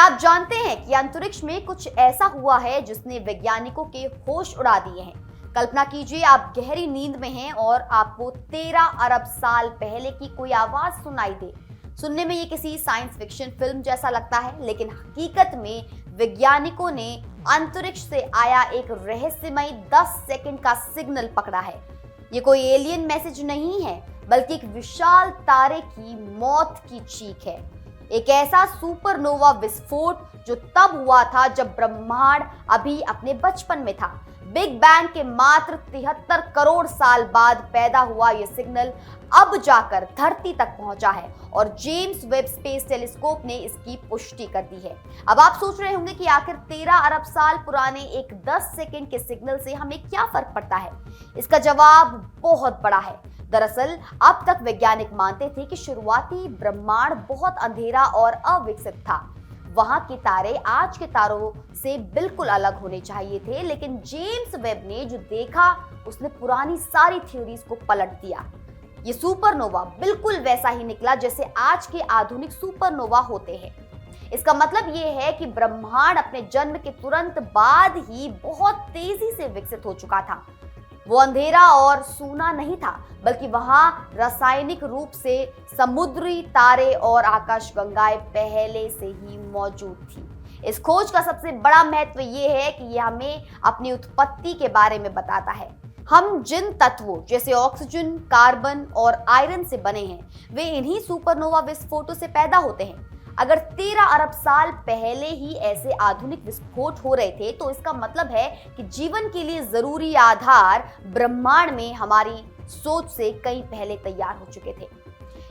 क्या आप जानते हैं कि अंतरिक्ष में कुछ ऐसा हुआ है जिसने वैज्ञानिकों के होश उड़ा दिए हैं। कल्पना कीजिए, आप गहरी नींद में हैं और आपको 13 अरब साल पहले की कोई आवाज सुनाई दे। सुनने में ये किसी साइंस फिक्शन फिल्म जैसा लगता है, लेकिन हकीकत में वैज्ञानिकों ने अंतरिक्ष से आया एक रहस्यमय 10 सेकंड का सिग्नल पकड़ा है। ये कोई एलियन मैसेज नहीं है, बल्कि एक विशाल तारे की मौत की चीख है। एक ऐसा सुपरनोवा विस्फोट जो तब हुआ था जब ब्रह्मांड अभी अपने बचपन में था। बिग बैंग के मात्र 73 करोड़ साल बाद पैदा हुआ यह सिग्नल अब जाकर धरती तक पहुंचा है और जेम्स वेब स्पेस टेलीस्कोप ने इसकी पुष्टि कर दी है। अब आप सोच रहे होंगे कि आखिर 13 अरब साल पुराने एक 10 सेकंड के सिग्नल से हमें क्या फर्क पड़ता है। इसका जवाब बहुत बड़ा है। दरअसल अब तक वैज्ञानिक मानते थे कि शुरुआती ब्रह्मांड बहुत अंधेरा और अविकसित था। वहां के तारे आज के तारों से बिल्कुल अलग होने चाहिए थे, लेकिन जेम्स वेब ने जो देखा उसने पुरानी सारी थ्योरीज को पलट दिया। ये सुपरनोवा बिल्कुल वैसा ही निकला जैसे आज के आधुनिक सुपरनोवा होते हैं। इसका मतलब ये है कि ब्रह्मांड अपने जन्म के तुरंत बाद ही बहुत तेजी से विकसित हो चुका था। वो अंधेरा और सूना नहीं था, बल्कि वहां रासायनिक रूप से समुद्री तारे और आकाशगंगाएं पहले से ही मौजूद थी। इस खोज का सबसे बड़ा महत्व ये है कि ये हमें अपनी उत्पत्ति के बारे में बताता है। हम जिन तत्वों जैसे ऑक्सीजन, कार्बन और आयरन से बने हैं, वे इन्हीं सुपरनोवा विस्फोटों से पैदा होते हैं। अगर 13 अरब साल पहले ही ऐसे आधुनिक विस्फोट हो रहे थे, तो इसका मतलब है कि जीवन के लिए जरूरी आधार ब्रह्मांड में हमारी सोच से कहीं पहले तैयार हो चुके थे।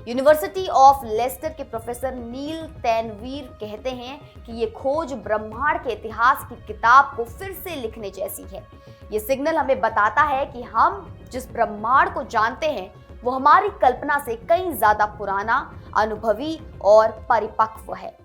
यूनिवर्सिटी ऑफ लेस्टर के प्रोफेसर नील तैनवीर कहते हैं कि ये खोज ब्रह्मांड के इतिहास की किताब को फिर से लिखने जैसी है। ये सिग्नल हमें बताता है कि हम जिस ब्रह्मांड को जानते हैं वो हमारी कल्पना से कहीं ज्यादा पुराना, अनुभवी और परिपक्व है।